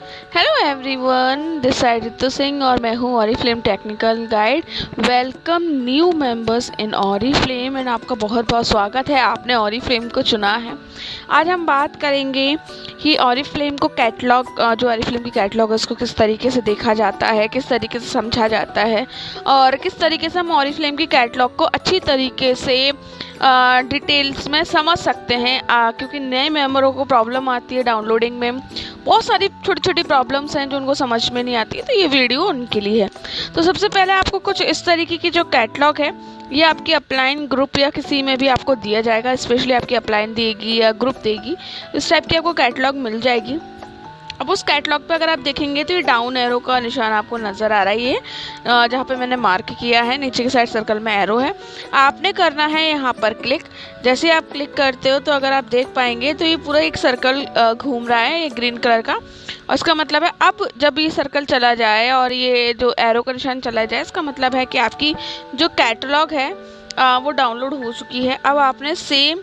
Hello everyone, this side Ritu Singh और मैं हूँ Oriflame technical guide. Welcome new members in Oriflame and आपका बहुत बहुत स्वागत है। आपने ऑरिफ्लेम को चुना है। आज हम बात करेंगे कि ऑरिफ्लेम को कैटलॉग, जो ऑरिफ्लेम की कैटलॉग है उसको किस तरीके से देखा जाता है, किस तरीके से समझा जाता है और किस तरीके से हम ऑरिफ्लेम की कैटलॉग को अच्छी तरीके से डिटेल्स में समझ सकते हैं। क्योंकि नए मेंबरों को प्रॉब्लम आती है डाउनलोडिंग में, बहुत सारी छोटी छोटी प्रॉब्लम्स हैं जो उनको समझ में नहीं आती है, तो ये वीडियो उनके लिए है। तो सबसे पहले आपको कुछ इस तरीके की जो कैटलॉग है ये आपकी अपलाइन ग्रुप या किसी में भी आपको दिया जाएगा। स्पेशली आपकी अपलाइन देगी या ग्रुप देगी, इस टाइप की आपको कैटलॉग मिल जाएगी। अब उस कैटलॉग पे अगर आप देखेंगे तो ये डाउन एरो का निशान आपको नज़र आ रहा है। ये जहाँ पे मैंने मार्क किया है, नीचे की साइड सर्कल में एरो है। आपने करना है यहाँ पर क्लिक। जैसे आप क्लिक करते हो तो अगर आप देख पाएंगे तो ये पूरा एक सर्कल घूम रहा है, ये ग्रीन कलर का। और इसका मतलब है अब जब ये सर्कल चला जाए और ये जो एरो का निशान चला जाए, इसका मतलब है कि आपकी जो कैटलॉग है वो डाउनलोड हो चुकी है। अब आपने सेम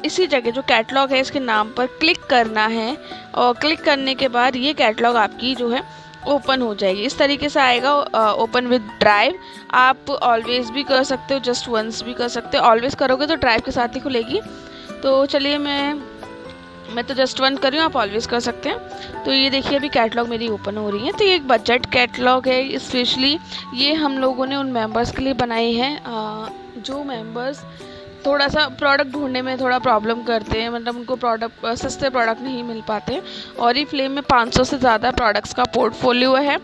इसी जगह जो कैटलॉग है इसके नाम पर क्लिक करना है और क्लिक करने के बाद ये कैटलॉग आपकी जो है ओपन हो जाएगी। इस तरीके से आएगा ओपन विद ड्राइव। आप ऑलवेज भी कर सकते हो, जस्ट वंस भी कर सकते हो। ऑलवेज करोगे तो ड्राइव के साथ ही खुलेगी। तो चलिए मैं तो जस्ट वन कर रही हूँ, आप ऑलवेज कर सकते हैं। तो ये देखिए अभी कैटलॉग मेरी ओपन हो रही है। तो ये एक बजट कैटलॉग है। स्पेशली ये हम लोगों ने उन मेंबर्स के लिए बनाई है जो मेंबर्स थोड़ा सा प्रोडक्ट ढूंढने में थोड़ा प्रॉब्लम करते हैं, मतलब उनको प्रोडक्ट सस्ते प्रोडक्ट नहीं मिल पाते। ऑरिफ्लेम में 500 से ज़्यादा प्रोडक्ट्स का पोर्टफोलियो है,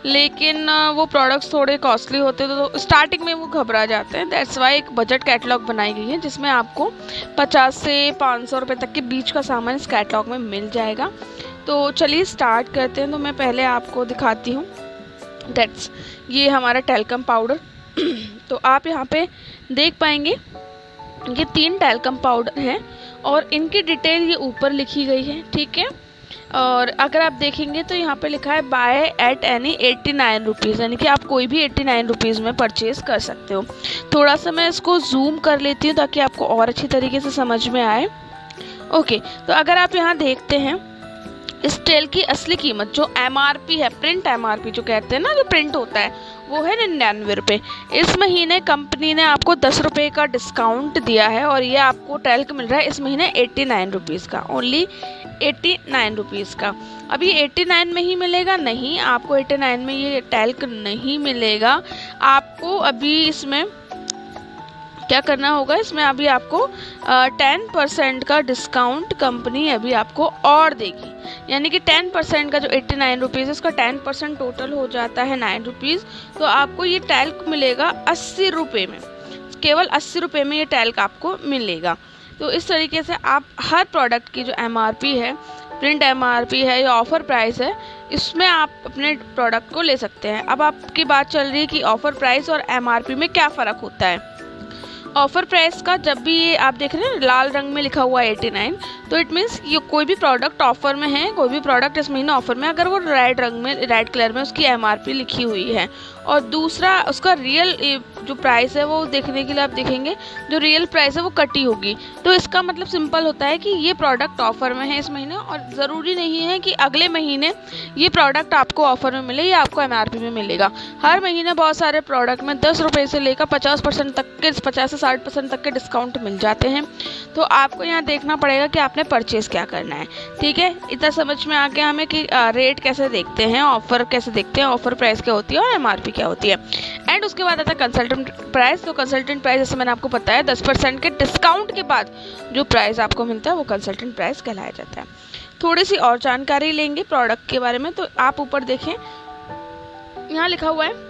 लेकिन वो प्रोडक्ट्स थोड़े कॉस्टली होते हैं तो स्टार्टिंग में वो घबरा जाते हैं। दैट्स वाई एक बजट कैटलॉग बनाई गई है जिसमें आपको 50 से 500 रुपये तक के बीच का सामान इस कैटलॉग में मिल जाएगा। तो चलिए स्टार्ट करते हैं। तो मैं पहले आपको दिखाती हूँ। दैट्स ये हमारा टैल्कम पाउडर। तो आप यहाँ पे देख पाएंगे ये 3 टैल्कम पाउडर हैं और इनकी डिटेल ये ऊपर लिखी गई है, ठीक है। और अगर आप देखेंगे तो यहाँ पे लिखा है बाय एट एनी 89 रुपीज़, यानी कि आप कोई भी 89 रुपीज़ में परचेज़ कर सकते हो। थोड़ा सा मैं इसको जूम कर लेती हूँ ताकि आपको और अच्छी तरीके से समझ में आए। ओके, तो अगर आप यहाँ देखते हैं इस तेल की असली कीमत जो MRP है, प्रिंट MRP जो कहते हैं ना, जो प्रिंट होता है, वो है 99 रुपये। इस महीने कंपनी ने आपको 10 रुपये का डिस्काउंट दिया है और ये आपको टैल्क मिल रहा है इस महीने 89 रुपीज़ का, ओनली 89 रुपीज़ का। अभी 89 में ही मिलेगा? नहीं, आपको 89 में ये टैल्क नहीं मिलेगा। आपको अभी इसमें क्या करना होगा, इसमें अभी आपको 10% का डिस्काउंट कंपनी अभी आपको और देगी। यानी कि 10% का जो 89 रुपीज़ है उसका 10% टोटल हो जाता है 9 रुपीज़। तो आपको ये टैल्क मिलेगा 80 रुपये में, केवल 80 रुपये में ये टैल्क आपको मिलेगा। तो इस तरीके से आप हर प्रोडक्ट की जो MRP है, प्रिंट MRP है या ऑफ़र प्राइस है, इसमें आप अपने प्रोडक्ट को ले सकते हैं। अब आपकी बात चल रही है कि ऑफ़र प्राइस और MRP में क्या फ़र्क होता है। ऑफ़र प्राइस का जब भी ये आप देख रहे हैं लाल रंग में लिखा हुआ है 89, तो इट मीन्स ये कोई भी प्रोडक्ट ऑफ़र में है, कोई भी प्रोडक्ट इस महीने ऑफ़र में, अगर वो रेड रंग में, रेड कलर में उसकी MRP लिखी हुई है। और दूसरा उसका रियल जो प्राइस है वो देखने के लिए आप देखेंगे जो रियल प्राइस है वो कटी होगी। तो इसका मतलब सिंपल होता है कि ये प्रोडक्ट ऑफ़र में है इस महीने, और ज़रूरी नहीं है कि अगले महीने ये प्रोडक्ट आपको ऑफ़र में मिले या आपको MRP में मिलेगा। हर महीने बहुत सारे प्रोडक्ट में 10 रुपये से लेकर 50% तक के, 50 से 60% तक के डिस्काउंट मिल जाते हैं। तो आपको यहाँ देखना पड़ेगा कि आपने परचेज़ क्या करना है, ठीक है। इतना समझ में आ गया हमें कि रेट कैसे देखते हैं, ऑफ़र कैसे देखते हैं, ऑफ़र प्राइस क्या होती है और MRP क्या होती है। एंड उसके बाद आता है कंसल्टेंट प्राइस। तो कंसल्टेंट प्राइस जैसे मैंने आपको बताया 10% के डिस्काउंट के बाद जो प्राइस आपको मिलता है वो कंसल्टेंट प्राइस कहलाया जाता है। थोड़ी सी और जानकारी लेंगे प्रोडक्ट के बारे में। तो आप ऊपर देखें, यहाँ लिखा हुआ है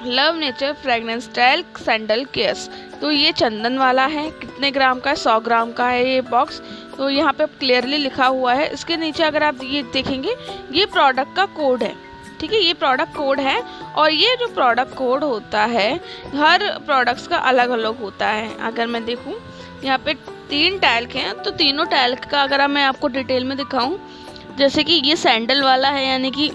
love nature fragrance talc sandal cares. तो ये चंदन वाला है। कितने ग्राम का है? 100 ग्राम का है ये बॉक्स। तो यहाँ पे क्लियरली लिखा हुआ है। इसके नीचे अगर आप ये देखेंगे ये प्रोडक्ट का कोड है, ठीक है। ये प्रोडक्ट कोड है और ये जो प्रोडक्ट कोड होता है हर प्रोडक्ट्स का अलग अलग होता है। अगर मैं देखूँ यहाँ पे 3 टैल्क हैं, तो तीनों टैल्क का अगर मैं आपको डिटेल में दिखाऊँ, जैसे कि ये सैंडल वाला है यानी कि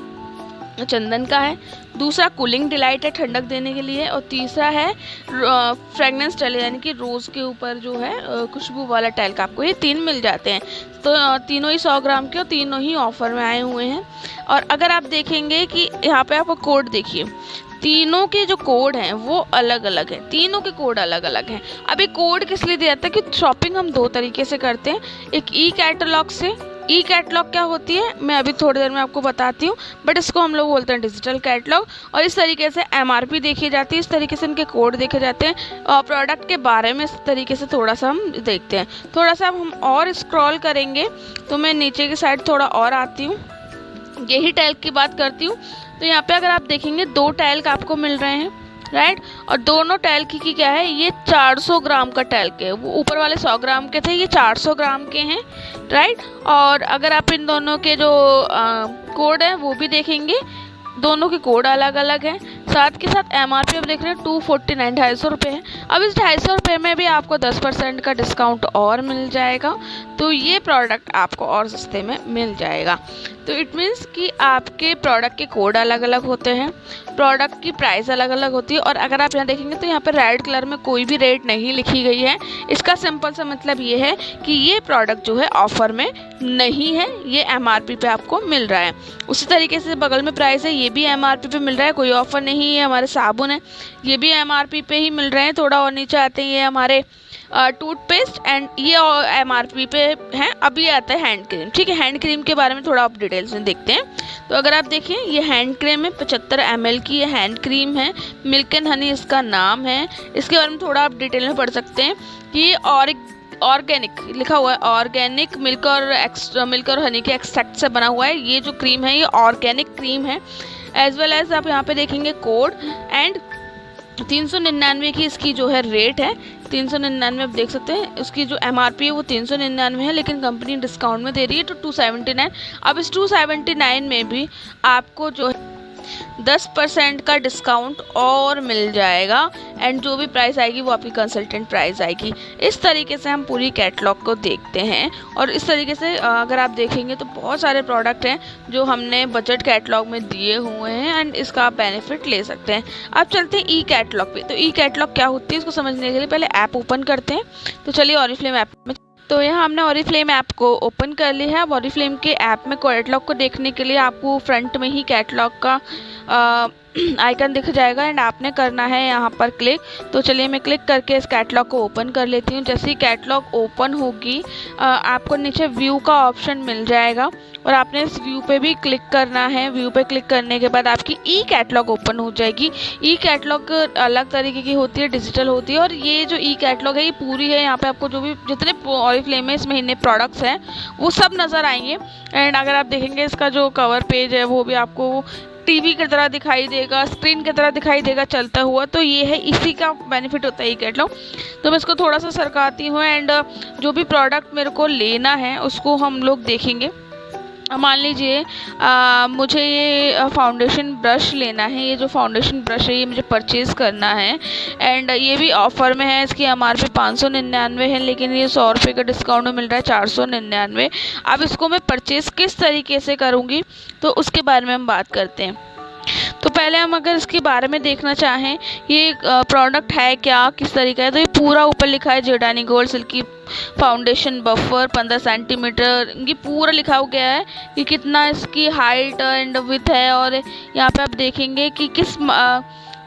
चंदन का है, दूसरा कूलिंग डिलाइट है, ठंडक देने के लिए। और तीसरा है फ्रेगनेंस टैल, यानी कि रोज़ के ऊपर जो है खुशबू वाला टैल्क। आपको ये 3 मिल जाते हैं। तो तीनों ही 100 ग्राम के और तीनों ही ऑफ़र में आए हुए हैं। और अगर आप देखेंगे कि यहाँ पे आप कोड देखिए, तीनों के जो कोड हैं वो अलग अलग हैं, तीनों के कोड अलग अलग हैं। अब ये कोड किस लिए दिया जाता है कि शॉपिंग हम 2 तरीके से करते हैं, एक ई कैटलॉग से। ई कैटलॉग क्या होती है मैं अभी थोड़ी देर में आपको बताती हूँ, बट इसको हम लोग बोलते हैं डिजिटल कैटलॉग। और इस तरीके से एमआरपी देखी जाती है, इस तरीके से इनके कोड देखे जाते हैं। और प्रोडक्ट के बारे में इस तरीके से थोड़ा सा हम देखते हैं। थोड़ा सा हम और स्क्रॉल करेंगे तो मैं नीचे की साइड थोड़ा और आती हूँ, यही टैल्क की बात करती हूँ। तो यहाँ पे अगर आप देखेंगे 2 टैल्क आपको मिल रहे हैं, राइट। और दोनों टैल्क की क्या है, ये 400 ग्राम का टैल्क है। वो ऊपर वाले 100 ग्राम के थे, ये 400 ग्राम के हैं, राइट। और अगर आप इन दोनों के जो कोड हैं वो भी देखेंगे, दोनों के कोड अलग अलग हैं। साथ के साथ एमआरपी आप देख रहे हैं 249, 250 रुपये है। अब इस 250 रुपये में भी आपको 10% का डिस्काउंट और मिल जाएगा, तो ये प्रोडक्ट आपको और सस्ते में मिल जाएगा। तो इट मीन्स कि आपके प्रोडक्ट के कोड अलग अलग होते हैं, प्रोडक्ट की प्राइस अलग अलग होती है। और अगर आप यहाँ देखेंगे तो यहाँ पर रेड कलर में कोई भी रेट नहीं लिखी गई है। इसका सिंपल सा मतलब ये है कि ये प्रोडक्ट जो है ऑफ़र में नहीं है, ये एमआरपी पे आपको मिल रहा है। उसी तरीके से बगल में प्राइस है, ये भी एमआरपी पे मिल रहा है, कोई ऑफ़र नहीं है। हमारे साबुन है, ये भी एमआरपी पे ही मिल रहे हैं। थोड़ा और नीचे आते हैं ये हमारे टूथपेस्ट, एंड ये एमआरपी पे हैं। अभी आता है हैंड क्रीम, ठीक है। हैंड क्रीम के बारे में थोड़ा आप डिटेल्स में देखते हैं। तो अगर आप देखें, ये हैंड क्रीम है, 75 ml की ये हैंड क्रीम है, मिल्क एंड हनी इसका नाम है। इसके बारे में थोड़ा आप डिटेल में पढ़ सकते हैं कि ऑर्गेनिक लिखा हुआ है, ऑर्गेनिक मिल्क और हनी के एक्सट्रैक्ट से बना हुआ है। ये जो क्रीम है ये ऑर्गेनिक क्रीम है। एज वेल एज आप यहाँ पे देखेंगे कोड, एंड 399 की इसकी जो है रेट है, 399 आप देख सकते हैं। उसकी जो एमआरपी है वो 399 है, लेकिन कंपनी डिस्काउंट में दे रही है तो 279। अब इस 279 में भी आपको जो है 10% का डिस्काउंट और मिल जाएगा, एंड जो भी प्राइस आएगी वो आपकी कंसल्टेंट प्राइस आएगी। इस तरीके से हम पूरी कैटलॉग को देखते हैं। और इस तरीके से अगर आप देखेंगे तो बहुत सारे प्रोडक्ट हैं जो हमने बजट कैटलॉग में दिए हुए हैं, एंड इसका आप बेनिफिट ले सकते हैं। अब चलते हैं ई कैटलॉग पे। तो ई कैटलॉग क्या होती है इसको समझने के लिए पहले ऐप ओपन करते हैं। तो चलिए ऑरिफ्लेम ऐप में, तो यहाँ हमने ऑरिफ्लेम ऐप को ओपन कर लिया है। अब ऑरिफ्लेम के ऐप में कैटलॉग को देखने के लिए आपको फ्रंट में ही कैटलॉग का आइकन दिख जाएगा, एंड आपने करना है यहाँ पर क्लिक। तो चलिए मैं क्लिक करके इस कैटलॉग को ओपन कर लेती हूँ। जैसे ही कैटलॉग ओपन होगी आपको नीचे व्यू का ऑप्शन मिल जाएगा, और आपने इस व्यू पे भी क्लिक करना है। व्यू पे क्लिक करने के बाद आपकी ई कैटलॉग ओपन हो जाएगी। ई कैटलॉग अलग तरीके की होती है, डिजिटल होती है। और ये जो ई कैटलॉग है ये पूरी है, यहाँ पे आपको जो भी जितने ऑरिफ्लेम में इस महीने प्रोडक्ट्स हैं वो सब नज़र आएंगे। एंड अगर आप देखेंगे इसका जो कवर पेज है वो भी आपको टीवी की तरह दिखाई देगा, स्क्रीन की तरह दिखाई देगा चलता हुआ। तो ये है, इसी का बेनिफिट होता है ई कैटलॉग। तो मैं इसको थोड़ा सा सरकाती हूँ, एंड जो भी प्रोडक्ट मेरे को लेना है उसको हम लोग देखेंगे। मान लीजिए मुझे ये फाउंडेशन ब्रश लेना है। ये जो फाउंडेशन ब्रश है ये मुझे परचेज़ करना है, एंड ये भी ऑफ़र में है। इसकी एमआरपी 599 है, लेकिन ये 100 रुपये का डिस्काउंट में मिल रहा है 499। अब इसको मैं परचेज़ किस तरीके से करूँगी तो उसके बारे में हम बात करते हैं। तो पहले हम अगर इसके बारे में देखना चाहें ये प्रोडक्ट है क्या, किस तरीका है, तो ये पूरा ऊपर लिखा है Giordani gold silky foundation buffer 15 centimetre. ये पूरा लिखा हो गया है कि कितना इसकी हाइट एंड विथ है। और यहाँ पे आप देखेंगे कि किस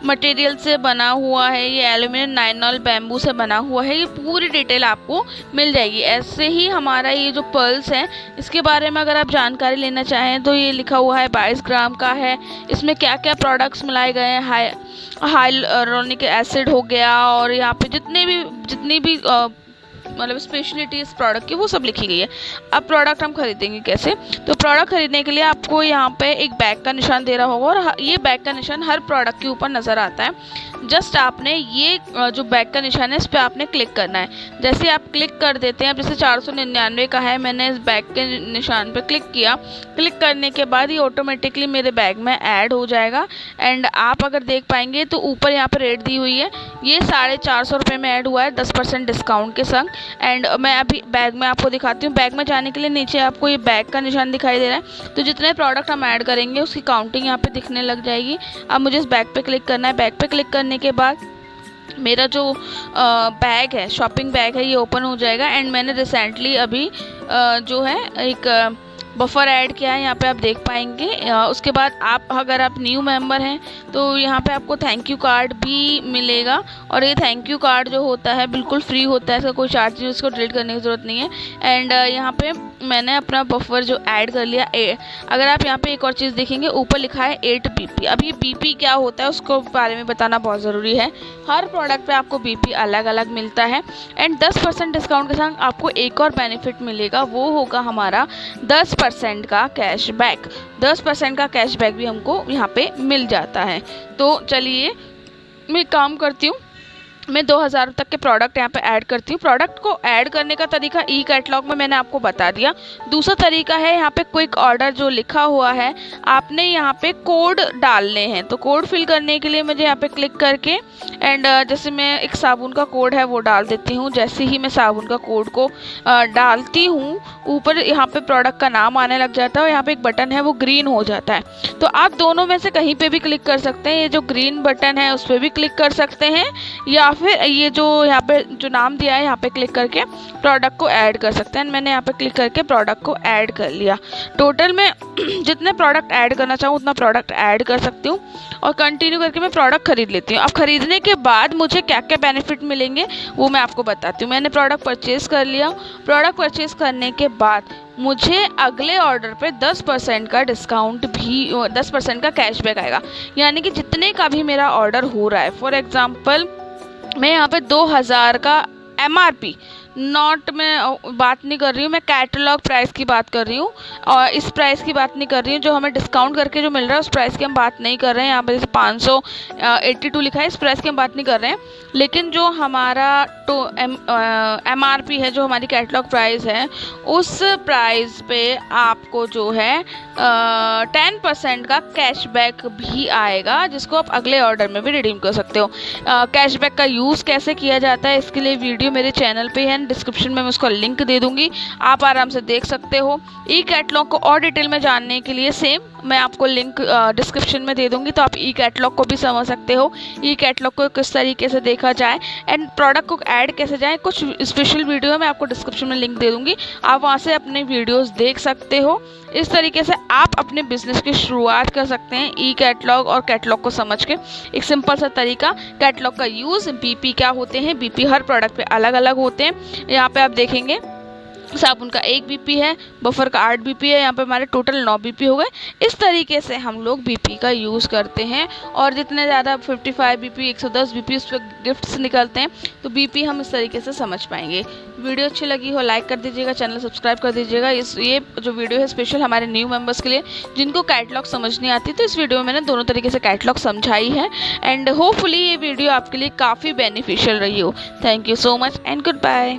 मटेरियल से बना हुआ है। ये एल्यूमिनियम नाइनॉल बैम्बू से बना हुआ है। ये पूरी डिटेल आपको मिल जाएगी। ऐसे ही हमारा ये जो पर्ल्स है इसके बारे में अगर आप जानकारी लेना चाहें तो ये लिखा हुआ है 22 ग्राम का है। इसमें क्या क्या प्रोडक्ट्स मिलाए गए हैं, हाइलुरोनिक एसिड हो गया, और यहाँ पे जितनी भी मतलब स्पेशलिटी इस प्रोडक्ट की वो सब लिखी गई है। अब प्रोडक्ट हम खरीदेंगे कैसे, तो प्रोडक्ट खरीदने के लिए आपको यहाँ पे एक बैग का निशान दे रहा होगा, और ये बैग का निशान हर प्रोडक्ट के ऊपर नज़र आता है। जस्ट आपने ये जो बैग का निशान है इस पर आपने क्लिक करना है। जैसे आप क्लिक कर देते हैं, अब जैसे 499 का है, मैंने इस बैग के निशान पर क्लिक किया। क्लिक करने के बाद ये ऑटोमेटिकली मेरे बैग में ऐड हो जाएगा। एंड आप अगर देख पाएंगे तो ऊपर यहाँ पर रेट दी हुई है, ये 450 रुपये में ऐड हुआ है 10% डिस्काउंट के संग। एंड मैं अभी बैग में आपको दिखाती हूँ। बैग में जाने के लिए नीचे आपको ये बैग का निशान दिखाई दे रहा है, तो जितने प्रोडक्ट हम ऐड करेंगे उसकी काउंटिंग यहाँ पे दिखने लग जाएगी। अब मुझे इस बैग पे क्लिक करना है। बैग पे क्लिक करने के बाद मेरा जो बैग है, शॉपिंग बैग है, ये ओपन हो जाएगा। एंड मैंने रिसेंटली अभी जो है एक बफर ऐड किया है, यहाँ पे आप देख पाएंगे। उसके बाद अगर आप न्यू मेंबर हैं तो यहाँ पे आपको थैंक यू कार्ड भी मिलेगा। और ये थैंक यू कार्ड जो होता है बिल्कुल फ्री होता है, इसका कोई चार्ज नहीं, उसको डिलीट करने की ज़रूरत नहीं है। एंड यहाँ पे मैंने अपना बफर जो ऐड कर लिया। अगर आप यहाँ पे एक और चीज़ देखेंगे, ऊपर लिखा है 8 BP। अब ये BP क्या होता है उसको बारे में बताना बहुत ज़रूरी है। हर प्रोडक्ट पे आपको BP अलग अलग मिलता है। एंड 10% डिस्काउंट के साथ आपको एक और बेनिफिट मिलेगा, वो होगा हमारा 10% का कैशबैक। 10% का कैशबैक भी हमको यहाँ पे मिल जाता है। तो चलिए मैं काम करती हूँ, मैं 2000 तक के प्रोडक्ट यहाँ पे ऐड करती हूँ। प्रोडक्ट को ऐड करने का तरीका ई कैटलॉग में मैंने आपको बता दिया। दूसरा तरीका है यहाँ पे क्विक ऑर्डर जो लिखा हुआ है, आपने यहाँ पे कोड डालने हैं। तो कोड फिल करने के लिए मुझे यहाँ पे क्लिक करके एंड जैसे मैं एक साबुन का कोड है वो डाल देती हूँ। जैसे ही मैं साबुन का कोड को डालती हूँ, ऊपर यहाँ पे प्रोडक्ट का नाम आने लग जाता है और यहाँ पे एक बटन है वो ग्रीन हो जाता है। तो आप दोनों में से कहीं पे भी क्लिक कर सकते हैं। ये जो ग्रीन बटन है उस पर भी क्लिक कर सकते हैं, या फिर ये जो यहाँ पे जो नाम दिया है यहाँ पे क्लिक करके प्रोडक्ट को ऐड कर सकते हैं। मैंने यहाँ पे क्लिक करके प्रोडक्ट को ऐड कर लिया। टोटल में जितने प्रोडक्ट ऐड करना चाहूँ उतना प्रोडक्ट ऐड कर सकती हूँ और कंटिन्यू करके मैं प्रोडक्ट खरीद लेती हूँ। अब खरीदने के बाद मुझे क्या क्या बेनिफिट मिलेंगे वो मैं आपको बताती हूँ। मैंने प्रोडक्ट परचेज़ कर लिया। प्रोडक्ट परचेज़ करने के बाद मुझे अगले ऑर्डर पे 10% का डिस्काउंट भी 10% का कैशबैक आएगा। यानी कि जितने का भी मेरा ऑर्डर हो रहा है, फॉर एग्ज़ाम्पल मैं यहाँ पे 2000 का MRP नॉट मैं बात नहीं कर रही हूँ, मैं कैटलॉग प्राइस की बात कर रही हूँ और इस प्राइस की बात नहीं कर रही हूँ जो हमें डिस्काउंट करके जो मिल रहा है उस प्राइस की हम बात नहीं कर रहे हैं। यहाँ पर जैसे 582 लिखा है, इस प्राइस की हम बात नहीं कर रहे हैं। लेकिन जो हमारा MRP है, जो हमारी कैटलॉग प्राइस है, उस प्राइस पे आपको जो है 10% का कैशबैक भी आएगा, जिसको आप अगले ऑर्डर में भी रिडीम कर सकते हो। कैशबैक का यूज़ कैसे किया जाता है इसके लिए वीडियो मेरे चैनल पे है, डिस्क्रिप्शन में मैं उसका लिंक दे दूंगी, आप आराम से देख सकते हो। ई कैटलॉग को और डिटेल में जानने के लिए सेम मैं आपको लिंक डिस्क्रिप्शन में दे दूंगी, तो आप ई कैटलॉग को भी समझ सकते हो। ई कैटलॉग को किस तरीके से देखा जाए एंड प्रोडक्ट को ऐड कैसे जाए, कुछ स्पेशल वीडियो मैं आपको डिस्क्रिप्शन में लिंक दे दूंगी, आप वहाँ से अपने वीडियोस देख सकते हो। इस तरीके से आप अपने बिजनेस की शुरुआत कर सकते हैं ई कैटलॉग और कैटलॉग को समझ के। एक सिंपल सा तरीका, कैटलॉग का यूज़, BP क्या होते हैं, BP हर प्रोडक्ट पे अलग अलग होते हैं। यहाँ पे आप देखेंगे साबुन का 1 BP है, बफर का 8 BP है, यहाँ पे हमारे टोटल 9 BP हो गए। इस तरीके से हम लोग BP का यूज़ करते हैं और जितने ज़्यादा 55 BP 110 BP उस पर गिफ्ट्स निकलते हैं, तो BP हम इस तरीके से समझ पाएंगे। वीडियो अच्छी लगी हो लाइक कर दीजिएगा, चैनल सब्सक्राइब कर दीजिएगा। ये जो वीडियो है स्पेशल हमारे न्यू मेंबर्स के लिए जिनको कैटलॉग समझ नहीं आती, तो इस वीडियो में मैंने दोनों तरीके से कैटलॉग समझाई है एंड होपफुली ये वीडियो आपके लिए काफ़ी बेनिफिशियल रही हो। Thank you so much and good bye.